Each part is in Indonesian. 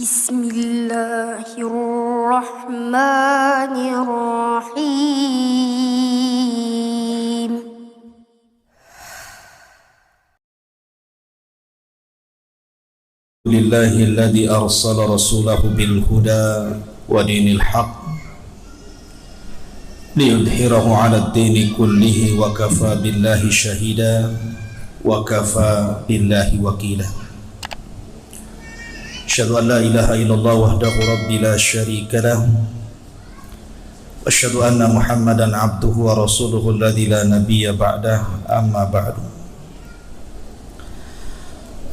Bismillahirrahmanirrahim. Lillahilladzi arsala rasulahu bil huda wa dinil haqq liyudhhirahu 'ala ad-dini kullihi wa kafa billahi shahida wa kafa billahi wakila. Asyhadu an la ilaha illallah wahdahu rabbi la syarika lahu wa asyhadu anna Muhammadan 'abduhu wa rasuluhu alladzi la nabiyya ba'dahu, amma ba'du.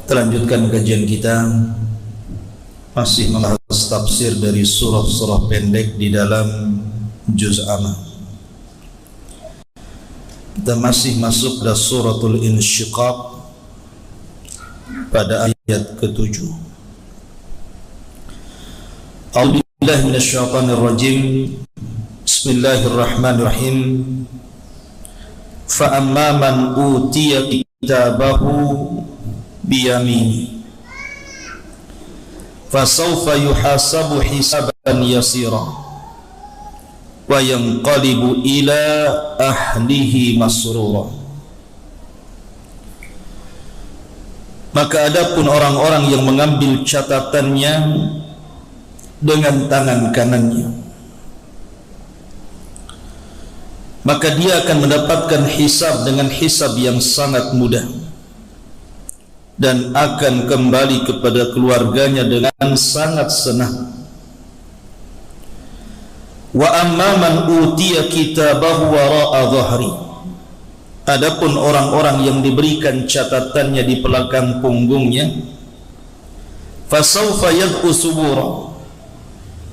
Kita lanjutkan kajian kita, masih membahas tafsir dari surah-surah pendek di dalam juz amma. Kita masih masuk ke suratul Insyiqaq pada ayat ke-7. A'udzubillahi minasyaitonirrajim. Bismillahirrahmanirrahim. Fa amma man utiya kitabahu biyamini fasawfa yuhasabu hisaban yasira wa yanqalibu ila ahlihi masrura. Maka adapun orang-orang yang mengambil catatannya dengan tangan kanannya, maka dia akan mendapatkan hisab dengan hisab yang sangat mudah dan akan kembali kepada keluarganya dengan sangat senang. Wa amma man utiya kitabahu wara'a dhahri. Adapun orang-orang yang diberikan catatannya di belakang punggungnya, fasawfa yad'u subura,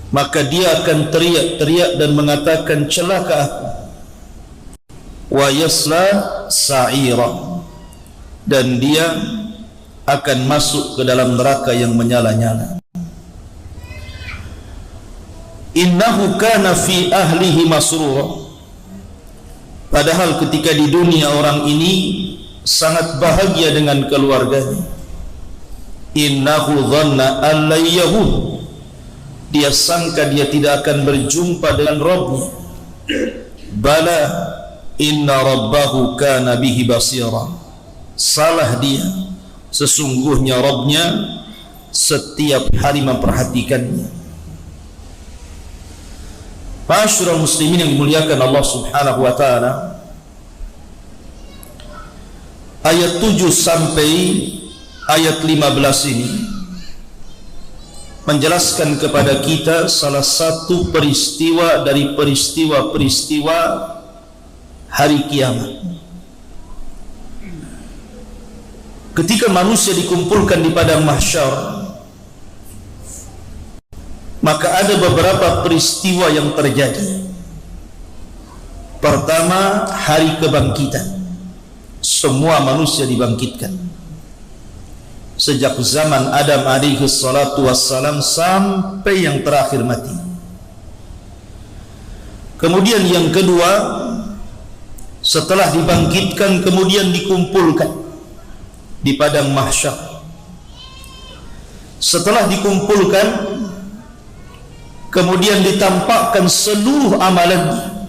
maka dia akan teriak-teriak dan mengatakan, celaka aku. Wa yasla sa'ira, dan dia akan masuk ke dalam neraka yang menyala-nyala. Innahu kana fi ahlihi masrura. Padahal ketika di dunia orang ini sangat bahagia dengan keluarganya. Innahu dhanna an la yahud. Dia sangka dia tidak akan berjumpa dengan Rabbnya. Bala inna rabbahu kana bihi basira. Salah dia, sesungguhnya Rabbnya setiap hari memperhatikannya. Ma'asyiral muslimin yang dimuliakan Allah Subhanahu wa taala, ayat 7 sampai ayat 15 ini menjelaskan kepada kita salah satu peristiwa dari peristiwa-peristiwa hari kiamat. Ketika manusia dikumpulkan di padang mahsyar, maka ada beberapa peristiwa yang terjadi. Pertama, hari kebangkitan. Semua manusia dibangkitkan. Sejak zaman Adam alaihi salatu wassalam sampai yang terakhir mati. Kemudian yang kedua, setelah dibangkitkan kemudian dikumpulkan di padang mahsyar. Setelah dikumpulkan kemudian ditampakkan seluruh amalannya.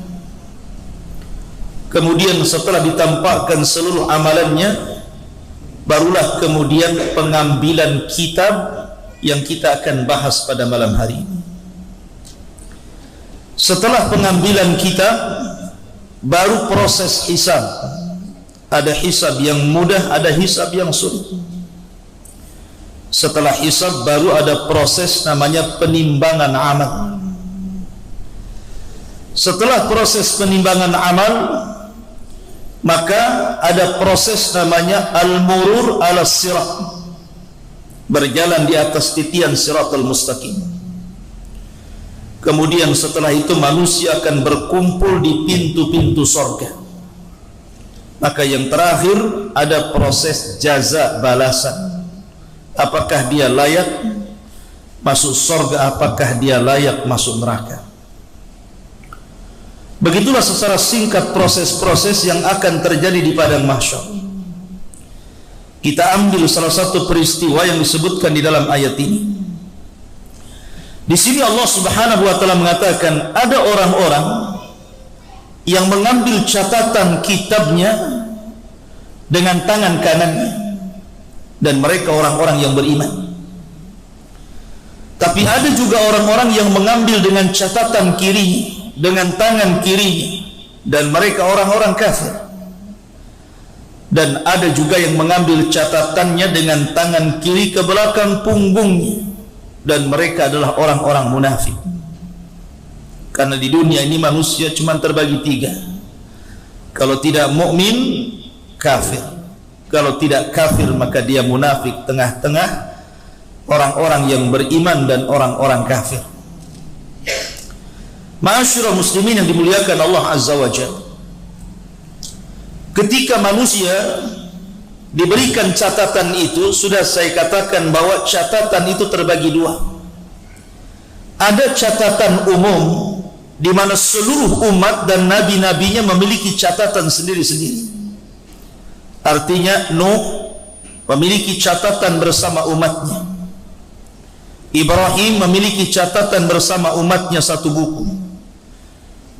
Kemudian setelah ditampakkan seluruh amalannya, barulah kemudian pengambilan kitab yang kita akan bahas pada malam hari ini. Setelah pengambilan kitab, baru proses hisab. Ada hisab yang mudah, ada hisab yang sulit. Setelah hisab baru ada proses namanya penimbangan amal. Setelah proses penimbangan amal, maka ada proses namanya al-murur ala sirat, berjalan di atas titian siratal mustaqim. Kemudian setelah itu manusia akan berkumpul di pintu-pintu surga. Maka yang terakhir ada proses jaza, balasan. Apakah dia layak masuk surga, apakah dia layak masuk neraka. Begitulah secara singkat proses-proses yang akan terjadi di padang mahsyar. Kita ambil salah satu peristiwa yang disebutkan di dalam ayat ini. Di sini Allah Subhanahu wa taala mengatakan ada orang-orang yang mengambil catatan kitabnya dengan tangan kanannya, dan mereka orang-orang yang beriman. Tapi ada juga orang-orang yang mengambil dengan catatan kiri, dengan tangan kiri, dan mereka orang-orang kafir. Dan ada juga yang mengambil catatannya dengan tangan kiri ke belakang punggungnya, dan mereka adalah orang-orang munafik. Karena di dunia ini manusia cuma terbagi tiga. Kalau tidak mukmin, kafir. Kalau tidak kafir, maka dia munafik, tengah-tengah orang-orang yang beriman dan orang-orang kafir. Ma'asyiral muslimin yang dimuliakan Allah Azza wa Jalla, ketika manusia diberikan catatan itu, sudah saya katakan bahwa catatan itu terbagi dua. Ada catatan umum di mana seluruh umat dan nabi-nabinya memiliki catatan sendiri-sendiri. Artinya Nuh memiliki catatan bersama umatnya, Ibrahim memiliki catatan bersama umatnya satu buku.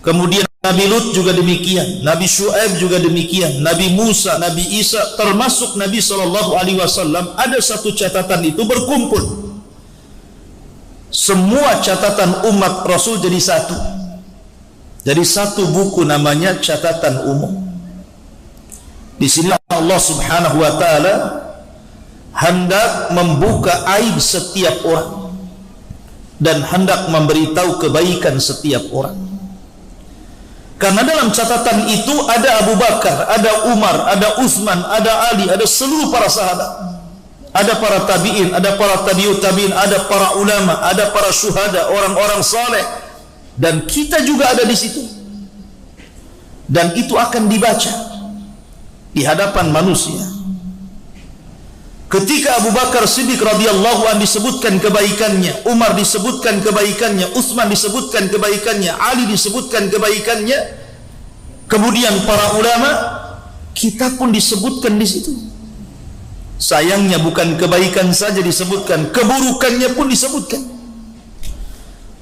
Kemudian Nabi Lut juga demikian, Nabi Syuaib juga demikian, Nabi Musa, Nabi Isa, termasuk Nabi SAW, ada satu catatan itu berkumpul. Semua catatan umat Rasul jadi satu. Jadi satu buku namanya catatan umum. Di sini Allah Subhanahu wa taala hendak membuka aib setiap orang dan hendak memberitahu kebaikan setiap orang. Karena dalam catatan itu ada Abu Bakar, ada Umar, ada Utsman, ada Ali, ada seluruh para sahabat, ada para tabi'in, ada para tabi'ut tabi'in, ada para ulama, ada para syuhada, orang-orang saleh, dan kita juga ada di situ. Dan itu akan dibaca di hadapan manusia. Ketika Abu Bakar Siddiq radhiyallahu anhu disebutkan kebaikannya, Umar disebutkan kebaikannya, Utsman disebutkan kebaikannya, Ali disebutkan kebaikannya, kemudian para ulama, kita pun disebutkan di situ. Sayangnya bukan kebaikan saja disebutkan, keburukannya pun disebutkan.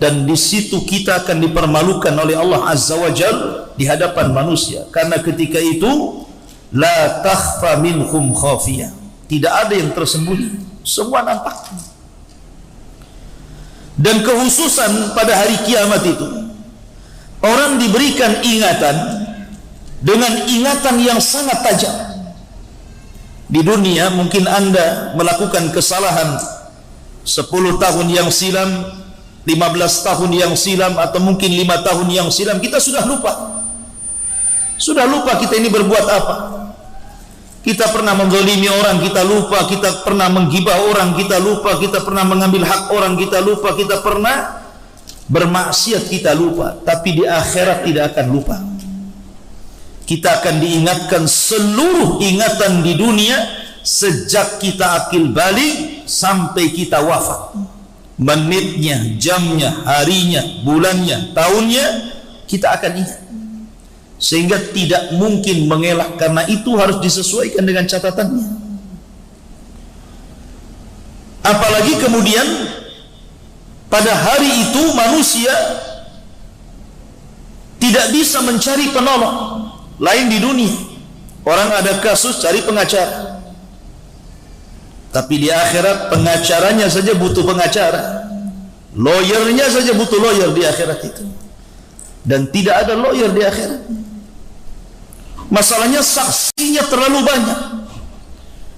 Dan di situ kita akan dipermalukan oleh Allah Azza wa Jalla di hadapan manusia. Karena ketika itu la takhfa minhum khafiyah. Tidak ada yang tersembunyi, semua nampak. Dan kekhususan pada hari kiamat itu, orang diberikan ingatan dengan ingatan yang sangat tajam. Di dunia mungkin Anda melakukan kesalahan 10 tahun yang silam, 15 tahun yang silam, atau mungkin 5 tahun yang silam, kita sudah lupa. Sudah lupa kita ini berbuat apa. Kita pernah menzalimi orang, kita lupa. Kita pernah menggibah orang, kita lupa. Kita pernah mengambil hak orang, kita lupa. Kita pernah bermaksiat, kita lupa. Tapi di akhirat tidak akan lupa. Kita akan diingatkan seluruh ingatan di dunia sejak kita akil balik sampai kita wafat. Menitnya, jamnya, harinya, bulannya, tahunnya, kita akan ingat. Sehingga tidak mungkin mengelak, karena itu harus disesuaikan dengan catatannya. Apalagi kemudian pada hari itu manusia tidak bisa mencari penolong lain di dunia. Orang ada kasus cari pengacara, tapi di akhirat pengacaranya saja butuh pengacara, lawyernya saja butuh lawyer di akhirat itu. Dan tidak ada lawyer di akhirat. Masalahnya saksinya terlalu banyak,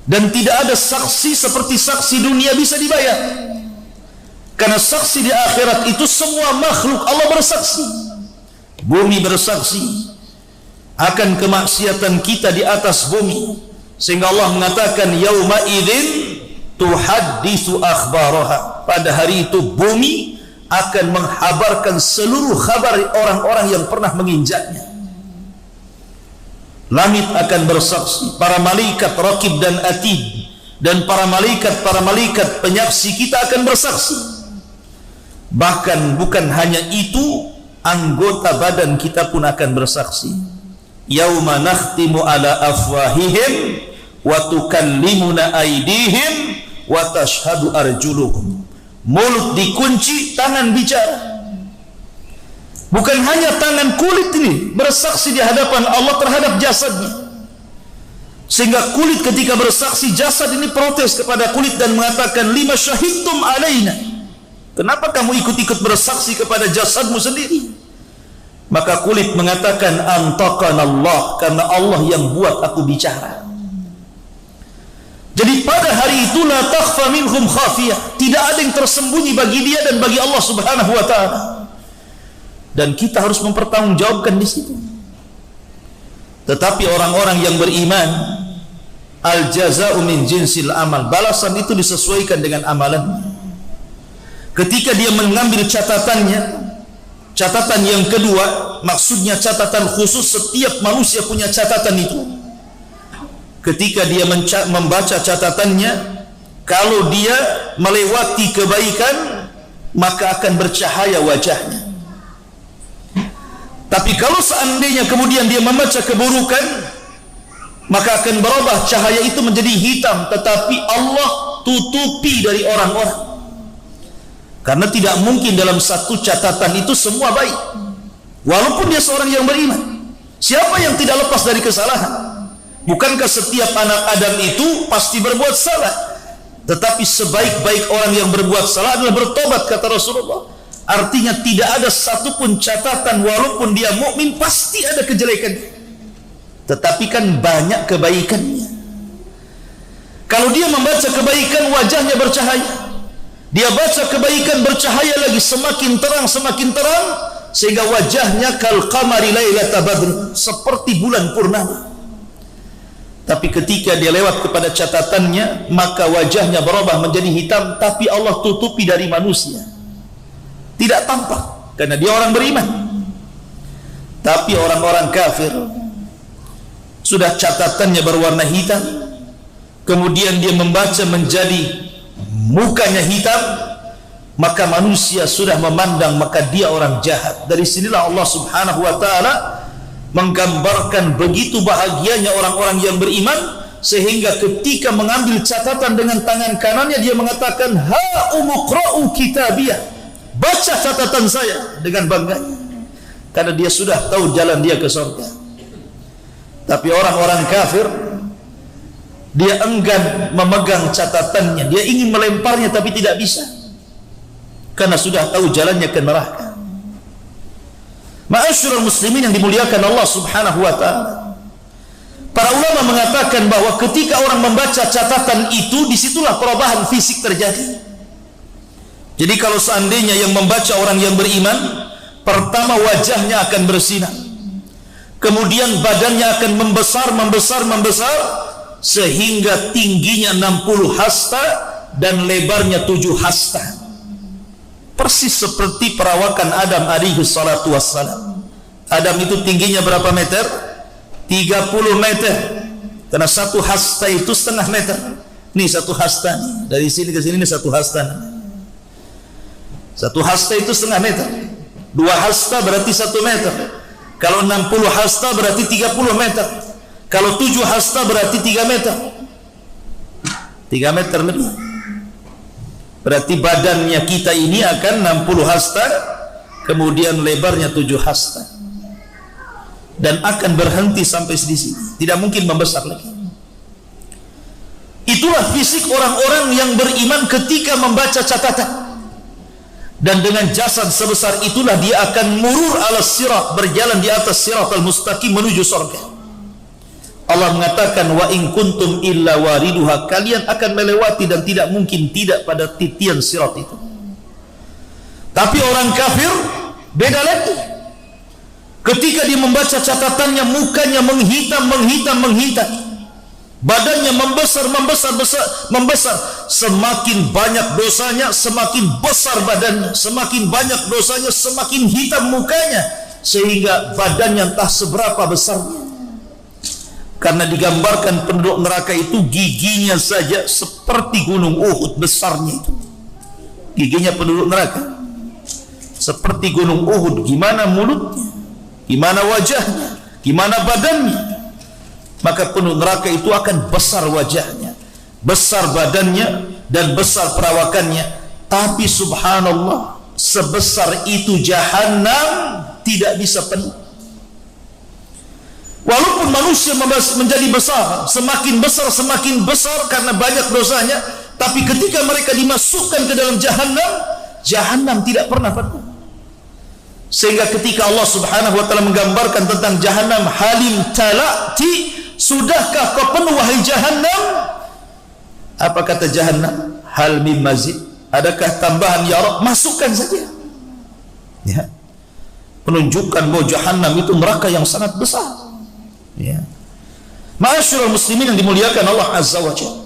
dan tidak ada saksi seperti saksi dunia bisa dibayar. Karena saksi di akhirat itu semua makhluk Allah bersaksi. Bumi bersaksi akan kemaksiatan kita di atas bumi, sehingga Allah mengatakan yauma idzin tuhadditsu akhbaraha. Pada hari itu bumi akan menghabarkan seluruh kabar orang-orang yang pernah menginjaknya. Langit akan bersaksi, para malaikat Raqib dan Atid, dan para malaikat penyaksi kita akan bersaksi. Bahkan bukan hanya itu, anggota badan kita pun akan bersaksi. Yauma nakhtimu ala afwahihim wa tukallimuna aydihim wa tashhadu arjuluhum mulut dikunci, tangan bicara. Bukan hanya tangan, kulit ini bersaksi di hadapan Allah terhadap jasadnya, sehingga kulit ketika bersaksi, jasad ini protes kepada kulit dan mengatakan, lima syahidtum alaina, kenapa kamu ikut-ikut bersaksi kepada jasadmu sendiri? Maka kulit mengatakan, antaqana Allah, karena Allah yang buat aku bicara. Jadi pada hari itu la takhfa minhum khafiyah, tidak ada yang tersembunyi bagi dia dan bagi Allah Subhanahu wa taala. Dan kita harus mempertanggungjawabkan di situ. Tetapi orang-orang yang beriman, al jazaa'u min jinsil amal, balasan itu disesuaikan dengan amalan. Ketika dia mengambil catatannya, catatan yang kedua, maksudnya catatan khusus, setiap manusia punya catatan itu. Ketika dia membaca catatannya, kalau dia melewati kebaikan, maka akan bercahaya wajahnya. Tapi kalau seandainya kemudian dia membaca keburukan, maka akan berubah cahaya itu menjadi hitam, tetapi Allah tutupi dari orang-orang. Karena tidak mungkin dalam satu catatan itu semua baik, walaupun dia seorang yang beriman. Siapa yang tidak lepas dari kesalahan? Bukankah setiap anak Adam itu pasti berbuat salah? Tetapi sebaik-baik orang yang berbuat salah adalah bertobat, kata Rasulullah. Artinya tidak ada satupun catatan, walaupun dia mukmin pasti ada kejelekan. Tetapi kan banyak kebaikannya. Kalau dia membaca kebaikan, wajahnya bercahaya. Dia baca kebaikan, bercahaya lagi, semakin terang, sehingga wajahnya kal qamari lailata badr, seperti bulan purnama. Tapi ketika dia lewat kepada catatannya, maka wajahnya berubah menjadi hitam, tapi Allah tutupi dari manusia, tidak tampak, karena dia orang beriman. Tapi orang-orang kafir, sudah catatannya berwarna hitam, kemudian dia membaca menjadi mukanya hitam, maka manusia sudah memandang, maka dia orang jahat. Dari sinilah Allah Subhanahu wa ta'ala menggambarkan begitu bahagianya orang-orang yang beriman, sehingga ketika mengambil catatan dengan tangan kanannya, dia mengatakan, ha umuqra'u kitabiyah, baca catatan saya, dengan bangganya, karena dia sudah tahu jalan dia ke surga. Tapi orang-orang kafir, dia enggan memegang catatannya, dia ingin melemparnya tapi tidak bisa, karena sudah tahu jalannya ke neraka. Ma'asyiral muslimin yang dimuliakan Allah Subhanahu wa ta'ala, para ulama mengatakan bahwa ketika orang membaca catatan itu, disitulah perubahan fisik terjadi. Jadi kalau seandainya yang membaca orang yang beriman, pertama wajahnya akan bersinar, kemudian badannya akan membesar, sehingga tingginya 60 hasta dan lebarnya 7 hasta, persis seperti perawakan Adam alaihi salatu wassalam. Adam itu tingginya berapa meter? 30 meter, karena satu hasta itu setengah meter. Nih satu hasta nih, dari sini ke sini, ini satu hasta nih. Satu hasta itu setengah meter, 2 hasta berarti 1 meter. Kalau 60 hasta berarti 30 meter. Kalau 7 hasta berarti 3 meter. 3 meter lebih. Berarti badannya kita ini akan 60 hasta, kemudian lebarnya 7 hasta, dan akan berhenti sampai di sini, tidak mungkin membesar lagi. Itulah fisik orang-orang yang beriman ketika membaca catatan. Dan dengan jasad sebesar itulah dia akan murur ala sirat, berjalan di atas sirat al-mustaqim menuju surga. Allah mengatakan, wa in kuntum illa wariduha, kalian akan melewati dan tidak mungkin tidak pada titian sirat itu. Tapi orang kafir beda lagi. Ketika dia membaca catatannya, mukanya menghitam, badannya membesar. Semakin banyak dosanya, semakin besar badannya, semakin banyak dosanya, semakin hitam mukanya, sehingga badannya entah seberapa besarnya. Karena digambarkan penduduk neraka itu giginya saja seperti gunung Uhud besarnya itu. Giginya penduduk neraka seperti gunung Uhud. Gimana mulutnya, gimana wajahnya, gimana badannya. Maka penduduk neraka itu akan besar wajahnya, besar badannya, dan besar perawakannya. Tapi subhanallah, sebesar itu Jahannam tidak bisa penuh. Walaupun manusia menjadi besar, semakin besar karena banyak dosanya, tapi ketika mereka dimasukkan ke dalam Jahannam, Jahannam tidak pernah penuh. Sehingga ketika Allah Subhanahu wa taala menggambarkan tentang Jahannam, halim talati, sudahkah kau penuh wahai Jahannam? Apa kata Jahannam? Hal min mazid, adakah tambahan ya Rabb? Masukkan saja. Ya. Menunjukkan bahwa Jahannam itu neraka yang sangat besar. Ya. Ma'asyiral muslimin yang dimuliakan Allah Azza wa Jalla.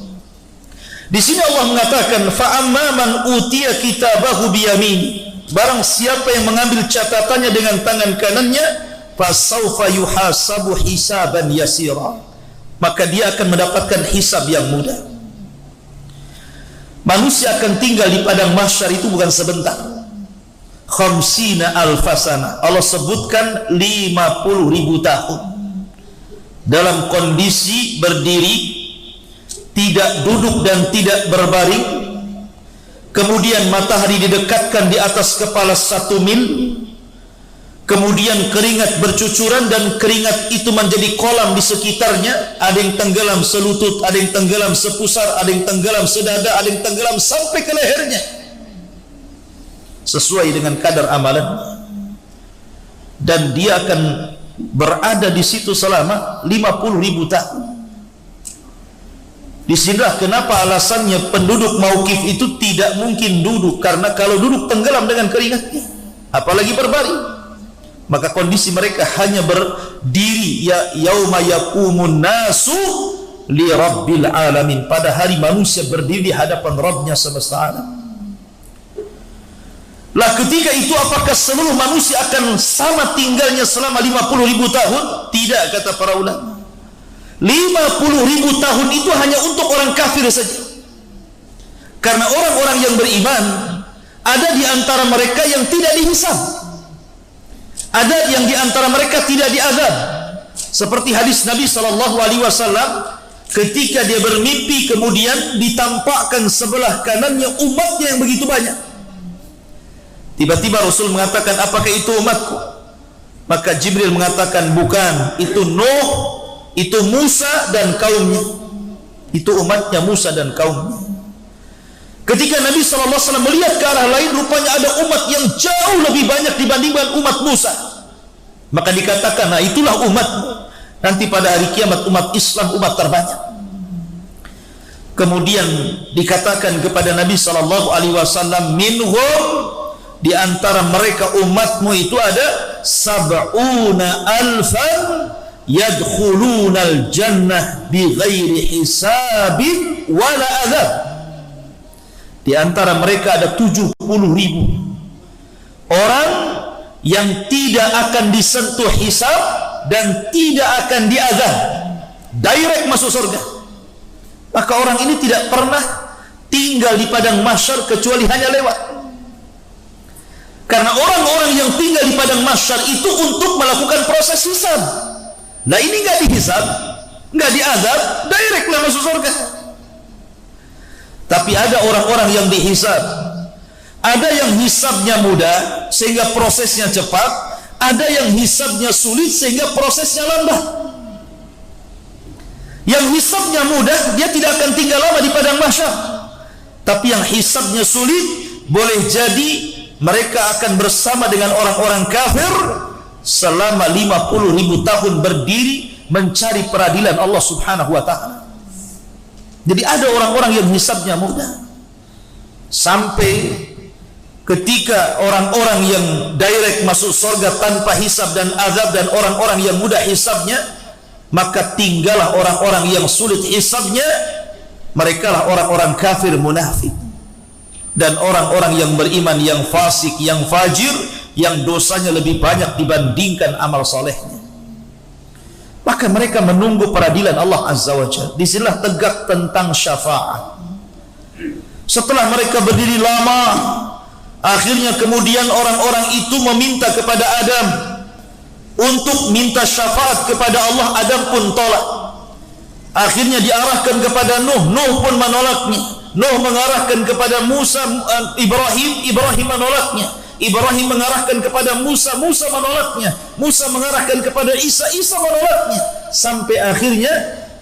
Di sini Allah mengatakan, fa amma man utiya kitabahu biyamini, barang siapa yang mengambil catatannya dengan tangan kanannya, fasaufa yuhasabu hisaban yasira, maka dia akan mendapatkan hisab yang mudah. Manusia akan tinggal di padang mahsyar itu bukan sebentar. Khamsina alfasana, Allah sebutkan 50.000 tahun dalam kondisi berdiri, tidak duduk dan tidak berbaring. Kemudian matahari didekatkan di atas kepala 1 mil. Kemudian keringat bercucuran dan keringat itu menjadi kolam di sekitarnya. Ada yang tenggelam selutut, ada yang tenggelam sepusar, ada yang tenggelam sedada, ada yang tenggelam sampai ke lehernya, sesuai dengan kadar amalan. Dan dia akan berada di situ selama 50.000 tahun. Disinilah kenapa alasannya penduduk Mauqif itu tidak mungkin duduk, karena kalau duduk tenggelam dengan keringatnya, apalagi berbaring. Maka kondisi mereka hanya berdiri, ya yauma yaqumun nasu li rabbil alamin, pada hari manusia berdiri di hadapan Rabbnya semesta alam. Lah ketika itu apakah seluruh manusia akan sama tinggalnya selama 50.000 tahun? Tidak, kata para ulama. 50.000 tahun itu hanya untuk orang kafir saja. Karena orang-orang yang beriman, ada di antara mereka yang tidak dihisab, ada yang di antara mereka tidak diazab. Seperti hadis Nabi SAW, ketika dia bermimpi kemudian ditampakkan sebelah kanannya umatnya yang begitu banyak. Tiba-tiba Rasul mengatakan, apakah itu umatku? Maka Jibril mengatakan, bukan, itu Nuh, itu Musa dan kaumnya. Itu umatnya Musa dan kaumnya. Ketika Nabi SAW melihat ke arah lain, rupanya ada umat yang jauh lebih banyak dibandingkan umat Musa. Maka dikatakan, nah itulah umatmu. Nanti pada hari kiamat umat Islam umat terbanyak. Kemudian dikatakan kepada Nabi SAW, minhum, di antara mereka umatmu itu ada 70.000 yadkhulunal jannah bighairi hisabin wala adzab. Di antara mereka ada 70.000 orang yang tidak akan disentuh hisab dan tidak akan diazab, direct masuk surga. Maka orang ini tidak pernah tinggal di padang mahsyar kecuali hanya lewat. Karena orang-orang yang tinggal di padang mahsyar itu untuk melakukan proses hisab. Nah ini nggak dihisab, nggak diazab, directlah masuk surga. Tapi ada orang-orang yang dihisab. Ada yang hisabnya mudah sehingga prosesnya cepat, ada yang hisabnya sulit sehingga prosesnya lambat. Yang hisabnya mudah, dia tidak akan tinggal lama di padang mahsyar. Tapi yang hisabnya sulit, boleh jadi mereka akan bersama dengan orang-orang kafir selama 50.000 tahun berdiri mencari peradilan Allah Subhanahu wa ta'ala. Jadi ada orang-orang yang hisabnya mudah, sampai ketika orang-orang yang direct masuk surga tanpa hisab dan azab, dan orang-orang yang mudah hisabnya, maka tinggallah orang-orang yang sulit hisabnya. Mereka lah orang-orang kafir munafik dan orang-orang yang beriman yang fasik, yang fajir, yang dosanya lebih banyak dibandingkan amal solehnya. Maka mereka menunggu peradilan Allah Azza wa Jalla. Disinilah tegak tentang syafaat. Setelah mereka berdiri lama, akhirnya kemudian orang-orang itu meminta kepada Adam untuk minta syafaat kepada Allah. Adam pun tolak. Akhirnya diarahkan kepada Nuh. Nuh pun menolaknya. Nuh mengarahkan kepada Musa, Ibrahim menolaknya. Ibrahim mengarahkan kepada Musa menolaknya. Musa mengarahkan kepada Isa menolaknya. Sampai akhirnya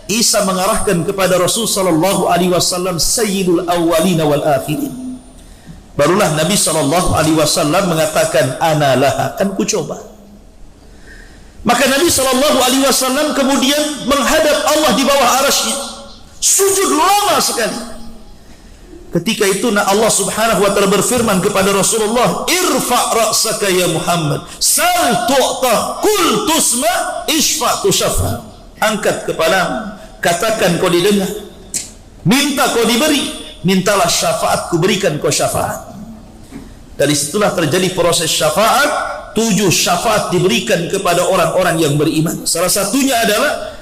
Isa mengarahkan kepada Rasul sallallahu alaihi wasallam, sayyidul awwalin wal akhirin. Barulah Nabi sallallahu alaihi wasallam mengatakan, ana laha, kan ku coba. Maka Nabi sallallahu alaihi wasallam kemudian menghadap Allah di bawah arasy-Nya, sujud lama sekali. Ketika itu Allah subhanahu wa ta'ala berfirman kepada Rasulullah, irfa' ra'saka ya Muhammad, sal tu'ta, kul tusma, ishfa' tushaffa. Angkat kepalamu, katakan kau didengar, minta kau diberi, mintalah syafaat, ku berikan kau syafaat. Dari situlah terjadi proses syafaat. 7 syafaat diberikan kepada orang-orang yang beriman. Salah satunya adalah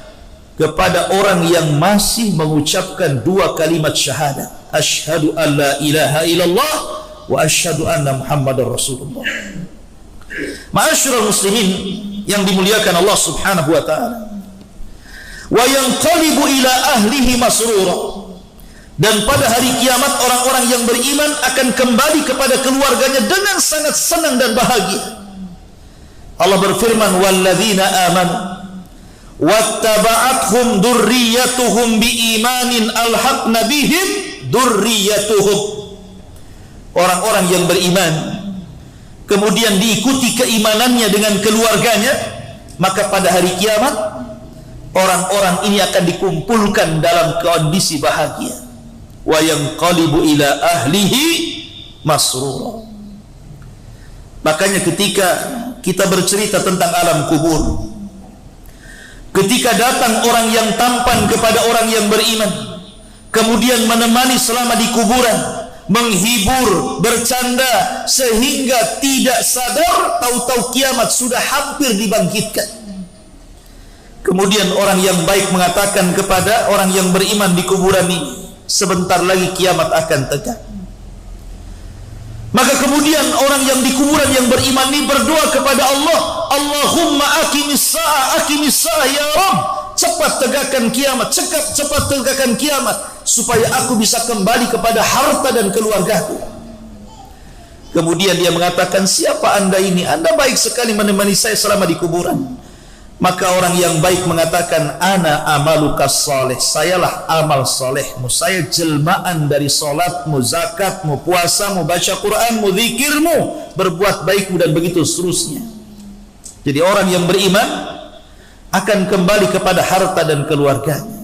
kepada orang yang masih mengucapkan 2 kalimat syahadat, asyhadu an la ilaha illallah wa asyhadu anna muhammadar rasulullah. Ma'asyiral muslimin yang dimuliakan Allah subhanahu wa ta'ala, wa yanqalibu ila ahlihi masrura, dan pada hari kiamat orang-orang yang beriman akan kembali kepada keluarganya dengan sangat senang dan bahagia. Allah berfirman, walladzina amanu wattaba'athum dzurriyyatuhum biimanin alhaqna bihim dzurriyyatuhum. Orang-orang yang beriman kemudian diikuti keimanannya dengan keluarganya, maka pada hari kiamat orang-orang ini akan dikumpulkan dalam kondisi bahagia. Wa yanqalibu ila ahlihi masrura. Makanya ketika kita bercerita tentang alam kubur, ketika datang orang yang tampan kepada orang yang beriman, kemudian menemani selama di kuburan, menghibur, bercanda, sehingga tidak sadar, tahu-tahu kiamat sudah hampir dibangkitkan. Kemudian orang yang baik mengatakan kepada orang yang beriman di kuburan ini, sebentar lagi kiamat akan tegak. Maka kemudian orang yang di kuburan yang beriman ini berdoa kepada Allah, Allahumma aqimis sa'a ya Rabb, cepat tegakkan kiamat, cepat tegakkan kiamat, supaya aku bisa kembali kepada harta dan keluargaku. Kemudian dia mengatakan, siapa anda ini? Anda baik sekali menemani saya selama di kuburan. Maka orang yang baik mengatakan, ana amalukas saleh, sayalah amal solehmu, saya jelmaan dari solatmu, zakatmu, puasamu, baca Quranmu, zikirmu, berbuat baikmu, dan begitu seterusnya. Jadi orang yang beriman akan kembali kepada harta dan keluarganya.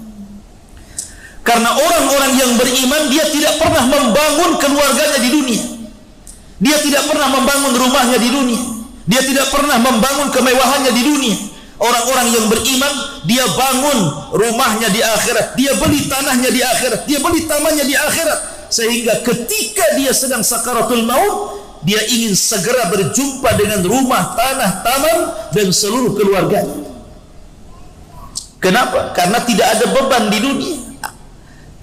Karena orang-orang yang beriman, dia tidak pernah membangun keluarganya di dunia, dia tidak pernah membangun rumahnya di dunia, dia tidak pernah membangun kemewahannya di dunia. Orang-orang yang beriman, dia bangun rumahnya di akhirat, dia beli tanahnya di akhirat, dia beli tamannya di akhirat, sehingga ketika dia sedang sakaratul maut, dia ingin segera berjumpa dengan rumah, tanah, taman, dan seluruh keluarganya. Kenapa? Karena tidak ada beban di dunia.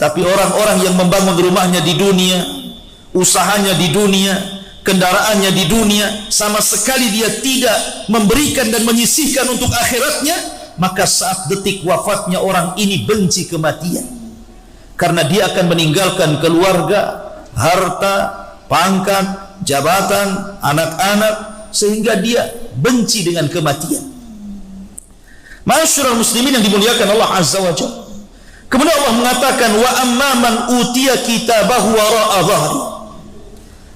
Tapi orang-orang yang membangun rumahnya di dunia, usahanya di dunia, kendaraannya di dunia, sama sekali dia tidak memberikan dan menyisihkan untuk akhiratnya, maka saat detik wafatnya orang ini benci kematian, karena dia akan meninggalkan keluarga, harta, pangkat, jabatan, anak-anak, sehingga dia benci dengan kematian. Ma'asyiral muslimin yang dimuliakan Allah azza wa jalla, kemudian Allah mengatakan, wa amman utiya kitabahu wara'a dhahri.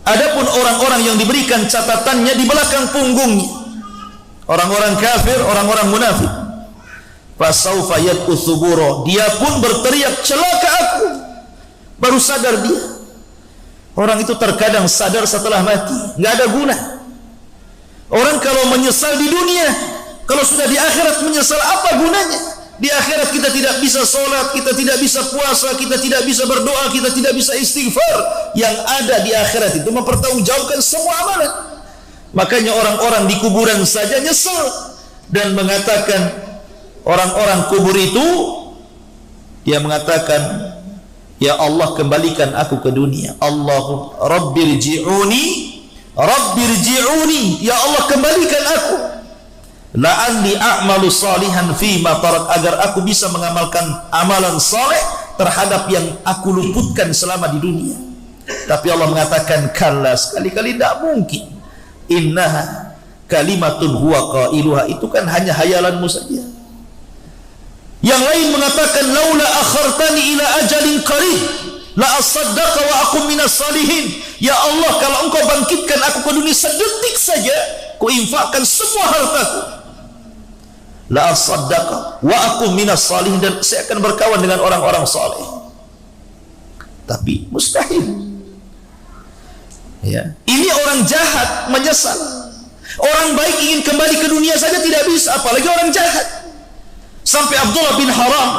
Adapun orang-orang yang diberikan catatannya di belakang punggungnya, orang-orang kafir, orang-orang munafik, fasaufa yad'u thubura, dia pun berteriak, celaka aku. Baru sadar dia. Orang itu terkadang sadar setelah mati, nggak ada guna. Orang kalau menyesal di dunia, kalau sudah di akhirat menyesal, apa gunanya? Di akhirat kita tidak bisa sholat, kita tidak bisa puasa, kita tidak bisa berdoa, kita tidak bisa istighfar. Yang ada di akhirat itu mempertanggungjawabkan semua amalan. Makanya orang-orang di kuburan saja nyesal dan mengatakan, orang-orang kubur itu, dia mengatakan, ya Allah, kembalikan aku ke dunia. Allahu Rabbirji'uni, ya Allah, kembalikan aku. La'alli a'malu salihan fima tarak, agar aku bisa mengamalkan amalan saleh terhadap yang aku luputkan selama di dunia. Tapi Allah mengatakan, kalla, sekali-kali tidak mungkin. Innaha kalimatun huwa qailuha, itu kan hanya hayalanmu saja. Yang lain mengatakan, laula akhartani ila ajalin qarib la asaddaqa wa akum minas salihin. Ya Allah, kalau engkau bangkitkan aku ke dunia sedetik saja, ku infakkan semua hartaku. La asaddaqa wa akum minas salihin, dan saya akan berkawan dengan orang-orang saleh. Tapi mustahil. Ya. Ini orang jahat menyesal. Orang baik ingin kembali ke dunia saja tidak bisa, apalagi orang jahat. Sampai Abdullah bin Haram,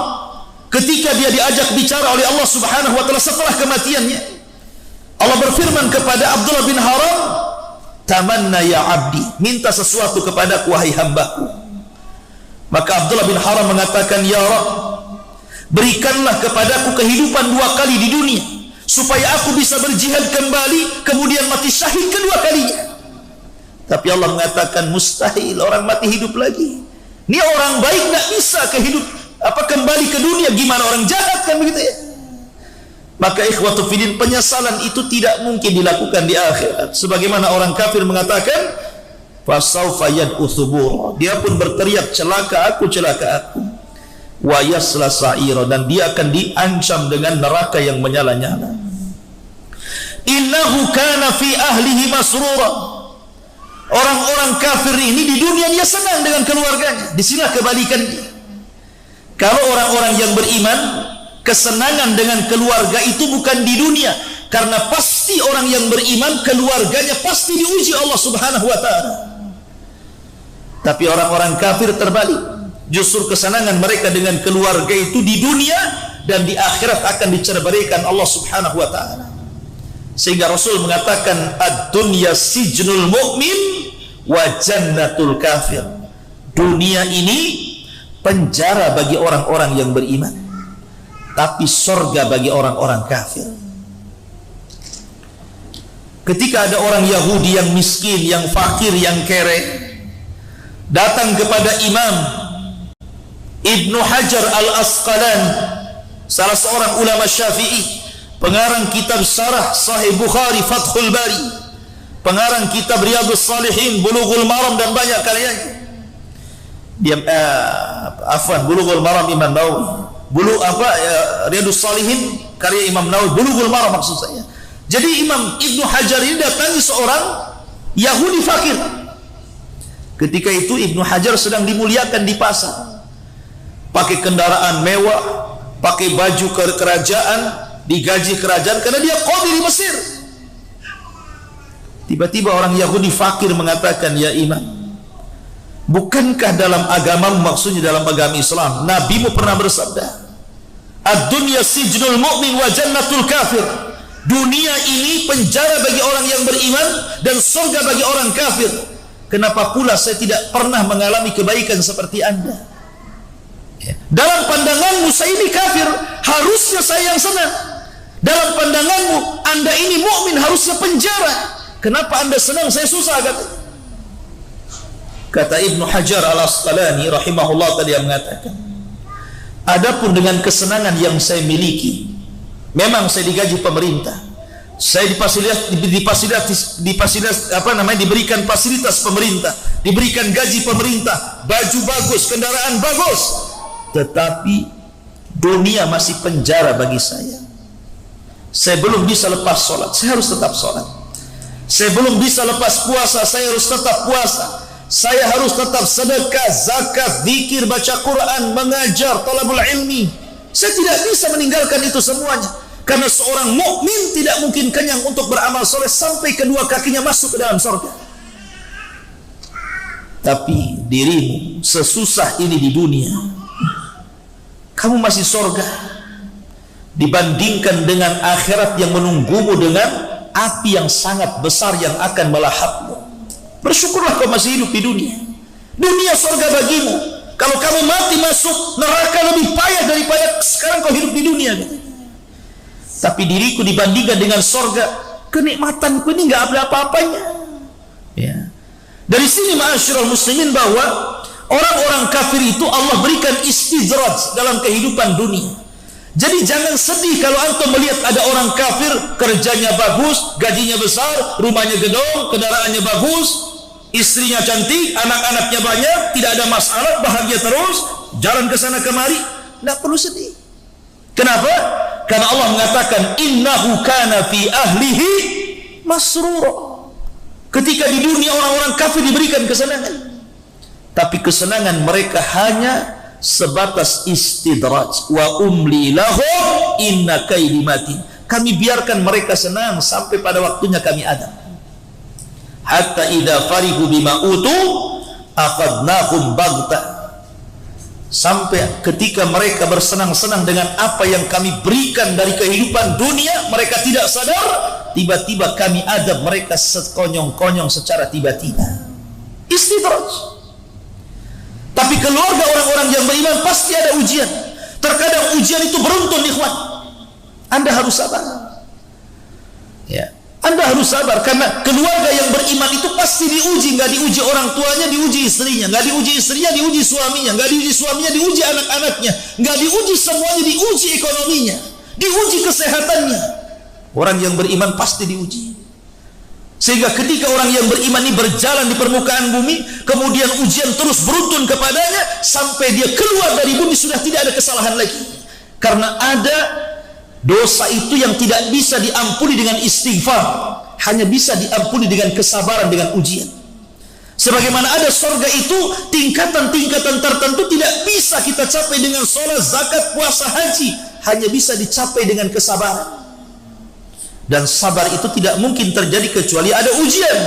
ketika dia diajak bicara oleh Allah Subhanahu wa taala setelah kematiannya, Allah berfirman kepada Abdullah bin Haram, tamanna ya abdi, minta sesuatu kepadaku wahai hambaku. Maka Abdullah bin Haram mengatakan, ya Rabb, berikanlah kepadaku kehidupan 2 kali di dunia, supaya aku bisa berjihad kembali, kemudian mati syahid kedua kalinya. Tapi Allah mengatakan, mustahil orang mati hidup lagi. Ini orang baik tidak bisa kembali ke dunia, gimana orang jahat, kan begitu ya. Maka ikhwatu fillah, penyesalan itu tidak mungkin dilakukan di akhirat. Sebagaimana orang kafir mengatakan, fasawfa yad'u thubura, dia pun berteriak, celaka aku, wa yasla sa'ira, dan dia akan diancam dengan neraka yang menyala-nyala. Innahu kana fi ahlihi masrura. Orang-orang kafir ini di dunia dia senang dengan keluarganya. Di sini kebalikannya. Kalau orang-orang yang beriman, kesenangan dengan keluarga itu bukan di dunia, karena pasti orang yang beriman keluarganya pasti diuji Allah Subhanahu wa taala. Tapi orang-orang kafir terbalik. Justru kesenangan mereka dengan keluarga itu di dunia, dan di akhirat akan dicerabaikan Allah Subhanahu wa taala. Sehingga Rasul mengatakan, ad-dunya sijnul mu'min wa jannatul kafir. Dunia ini penjara bagi orang-orang yang beriman, tapi surga bagi orang-orang kafir. Ketika ada orang Yahudi yang miskin, yang fakir, yang kere, datang kepada Imam Ibnu Hajar al-Asqalani, salah seorang ulama Syafi'i, pengarang kitab syarah Sahih Bukhari Fathul Bari, pengarang kitab Riyadhus Shalihin, Bulughul Maram, dan banyak karyanya. Bulughul Maram Imam Nawawi, Riyadhus Shalihin karya Imam Nawawi, Bulughul Maram maksud saya. Jadi Imam Ibnu Hajar ini datangi seorang Yahudi fakir. Ketika itu Ibnu Hajar sedang dimuliakan di pasar, pakai kendaraan mewah, pakai baju kerajaan, digaji kerajaan karena dia qadhi di Mesir. Tiba-tiba orang Yahudi fakir mengatakan, ya Imam, bukankah dalam agamamu, maksudnya dalam agama Islam, nabimu pernah bersabda, ad-dunya sijnul mu'min wa jannatul kafir. Dunia ini penjara bagi orang yang beriman dan surga bagi orang kafir. Kenapa pula saya tidak pernah mengalami kebaikan seperti Anda? Dalam pandanganmu saya ini kafir, harusnya saya yang senang. Dalam pandanganmu Anda ini mukmin, harusnya penjara. Kenapa Anda senang, saya susah? Kata Ibnu Hajar al-Asqalani rahimahullah tadi yang mengatakan, adapun dengan kesenangan yang saya miliki, memang saya digaji pemerintah, saya diberikan fasilitas pemerintah, diberikan gaji pemerintah, baju bagus, kendaraan bagus, tetapi dunia masih penjara bagi saya. Saya belum bisa lepas sholat, saya harus tetap sholat. Saya belum bisa lepas puasa, saya harus tetap puasa. Saya harus tetap sedekah, zakat, zikir, baca Quran, mengajar, talabul ilmi. Saya tidak bisa meninggalkan itu semuanya, karena seorang mukmin tidak mungkin kenyang untuk beramal soleh sampai kedua kakinya masuk ke dalam surga. Tapi dirimu sesusah ini di dunia, kamu masih surga dibandingkan dengan akhirat yang menunggumu dengan api yang sangat besar yang akan melahapmu. Bersyukurlah kau masih hidup di dunia. Dunia surga bagimu. Kalau kamu mati masuk neraka lebih payah daripada sekarang kau hidup di dunia. Tapi diriku dibandingkan dengan surga, kenikmatanku ini nggak ada apa-apanya. Ya. Dari sini ma'asyiral muslimin bahwa orang-orang kafir itu Allah berikan istidraj dalam kehidupan dunia. Jadi jangan sedih kalau antum melihat ada orang kafir kerjanya bagus, gajinya besar, rumahnya gedung, kendaraannya bagus, istrinya cantik, anak-anaknya banyak, tidak ada masalah, bahagia terus, jalan ke sana kemari. Tidak perlu sedih. Kenapa? Karena Allah mengatakan innahu kana fi ahlihi masrura. Ketika di dunia orang-orang kafir diberikan kesenangan, tapi kesenangan mereka hanya sebatas istidraj. Wa umli lahum inna kaidi matin. Kami biarkan mereka senang sampai pada waktunya kami adab. Hatta idza farihu bima utu akhadnahum baghtah. Sampai ketika mereka bersenang-senang dengan apa yang kami berikan dari kehidupan dunia, mereka tidak sadar, tiba-tiba kami adab mereka sekonyong-konyong secara tiba-tiba. Istidraj. Tapi keluarga orang-orang yang beriman pasti ada ujian. Terkadang ujian itu beruntun, ikhwan. Anda harus sabar. Ya. Anda harus sabar, karena keluarga yang beriman itu pasti diuji. Nggak diuji orang tuanya, diuji istrinya. Nggak diuji istrinya, diuji suaminya. Nggak diuji suaminya, diuji anak-anaknya. Nggak diuji semuanya, diuji ekonominya, diuji kesehatannya. Orang yang beriman pasti diuji. Sehingga ketika orang yang beriman ini berjalan di permukaan bumi, kemudian ujian terus beruntun kepadanya, sampai dia keluar dari bumi sudah tidak ada kesalahan lagi. Karena ada dosa itu yang tidak bisa diampuni dengan istighfar, hanya bisa diampuni dengan kesabaran, dengan ujian. Sebagaimana ada surga itu tingkatan-tingkatan tertentu tidak bisa kita capai dengan sholat, zakat, puasa, haji, hanya bisa dicapai dengan kesabaran. Dan sabar itu tidak mungkin terjadi kecuali ada ujian.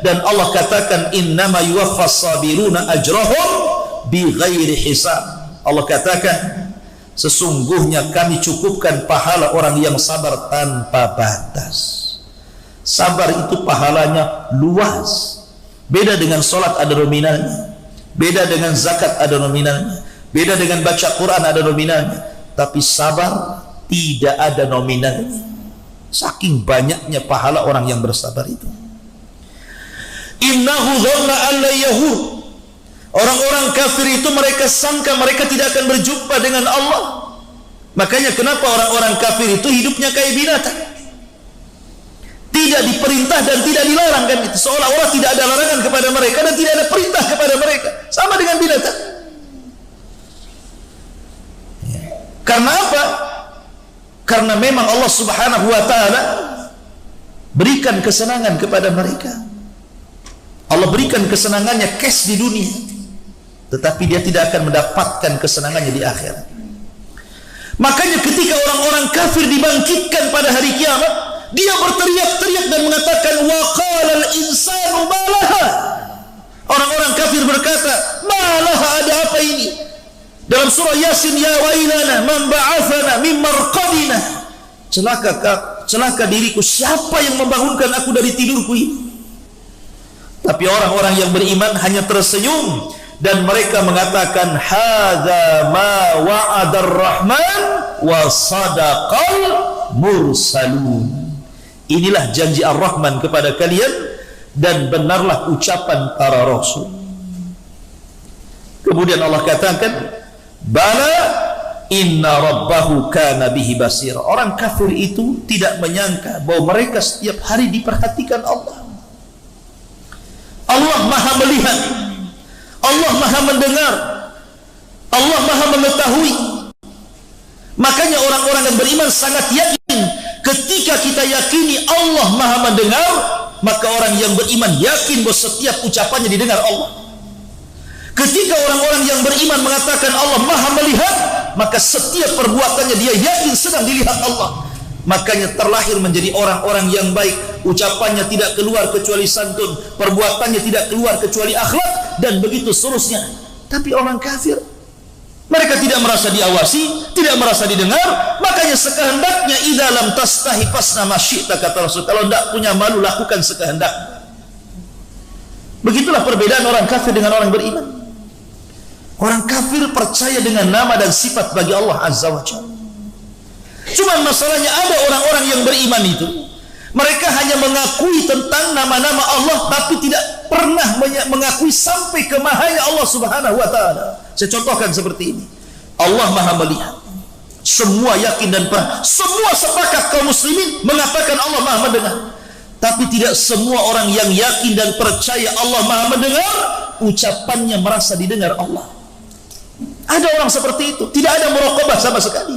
Dan Allah katakan innama yuwaffas sabiruna ajrahum bighairi hisab. Allah katakan sesungguhnya kami cukupkan pahala orang yang sabar tanpa batas. Sabar itu pahalanya luas. Beda dengan sholat ada nominalnya, beda dengan zakat ada nominalnya, beda dengan baca Quran ada nominalnya. Tapi sabar tidak ada nominalnya. Saking banyaknya pahala orang yang bersabar itu. Innahu dhanna an la yahur. Orang-orang kafir itu mereka sangka mereka tidak akan berjumpa dengan Allah. Makanya kenapa orang-orang kafir itu hidupnya kayak binatang, tidak diperintah dan tidak dilarang, kan itu seolah-olah tidak ada larangan kepada mereka dan tidak ada perintah kepada mereka, sama dengan binatang. Karena apa? Karena memang Allah Subhanahu wa ta'ala berikan kesenangan kepada mereka. Allah berikan kesenangannya cash di dunia, tetapi dia tidak akan mendapatkan kesenangannya di akhirat. Makanya ketika orang-orang kafir dibangkitkan pada hari kiamat, dia berteriak-teriak dan mengatakan wa qalal insanu malaha. Orang-orang kafir berkata, malaha, ada apa ini? Dalam surah Yasin, ya wailana man ba'athana min marqadina. Celaka diriku, siapa yang membangunkan aku dari tidurku ini? Tapi orang-orang yang beriman hanya tersenyum dan mereka mengatakan hadza ma wa'adar rahman wa sadaqal mursalun. Inilah janji Ar-Rahman kepada kalian dan benarlah ucapan para rasul. Kemudian Allah katakan bala inna rabbahu kana bihi basira. Orang kafir itu tidak menyangka bahwa mereka setiap hari diperhatikan Allah. Allah maha melihat, Allah maha mendengar, Allah maha mengetahui. Makanya orang-orang yang beriman sangat yakin. Ketika kita yakini Allah maha mendengar, maka orang yang beriman yakin bahwa setiap ucapannya didengar Allah. Ketika orang-orang yang beriman mengatakan Allah maha melihat, maka setiap perbuatannya dia yakin sedang dilihat Allah. Makanya terlahir menjadi orang-orang yang baik. Ucapannya tidak keluar kecuali santun, perbuatannya tidak keluar kecuali akhlak, dan begitu seterusnya. Tapi orang kafir, mereka tidak merasa diawasi, tidak merasa didengar. Makanya sekehendaknya idza lam tastahi fasna ma syi'ta, kata Rasul. Kalau tidak punya malu, lakukan sekehendaknya. Begitulah perbedaan orang kafir dengan orang beriman. Orang kafir percaya dengan nama dan sifat bagi Allah Azza wa Jalla. Cuma masalahnya ada orang-orang yang beriman itu, mereka hanya mengakui tentang nama-nama Allah, tapi tidak pernah mengakui sampai ke mahanya Allah Subhanahu wa ta'ala. Saya contohkan seperti ini. Allah maha melihat. Semua yakin dan paham. Semua sepakat kaum muslimin mengatakan Allah Maha mendengar. Tapi tidak semua orang yang yakin dan percaya Allah Maha mendengar, ucapannya merasa didengar Allah. Ada orang seperti itu, tidak ada muraqabah sama sekali.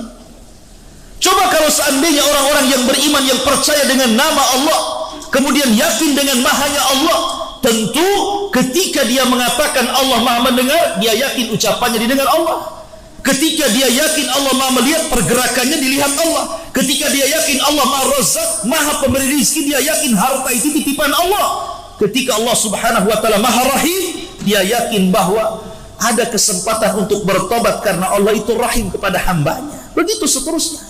Coba kalau seandainya orang-orang yang beriman, yang percaya dengan nama Allah, kemudian yakin dengan mahanya Allah, tentu ketika dia mengatakan Allah Maha mendengar, dia yakin ucapannya didengar Allah. Ketika dia yakin Allah Maha melihat, pergerakannya dilihat Allah. Ketika dia yakin Allah Maha Razzaq, Maha pemberi rezeki, dia yakin harta itu titipan Allah. Ketika Allah Subhanahu wa taala Maha Rahim, dia yakin bahwa ada kesempatan untuk bertobat karena Allah itu rahim kepada hambanya. Begitu seterusnya.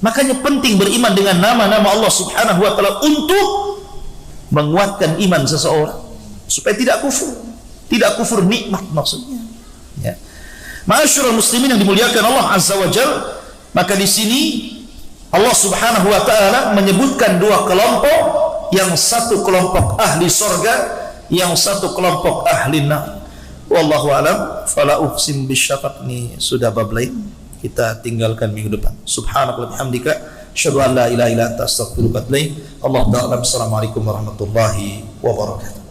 Makanya penting beriman dengan nama-nama Allah Subhanahu wa taala untuk menguatkan iman seseorang supaya tidak kufur. Tidak kufur nikmat maksudnya. Ya. Ma'asyiral muslimin yang dimuliakan Allah Azza wa Jalla, maka di sini Allah Subhanahu wa taala menyebutkan dua kelompok, yang satu kelompok ahli surga, yang satu kelompok ahli neraka. Wallahu alam. Fala uqsim bisyafaq, ini sudah bab lain, kita tinggalkan minggu depan. Subhanakallahumma wa bihamdika asyhadu an la ilaha illa anta astaghfiruka wa atubu ilaik. Allahu a'lam. Assalamualaikum warahmatullahi wabarakatuh.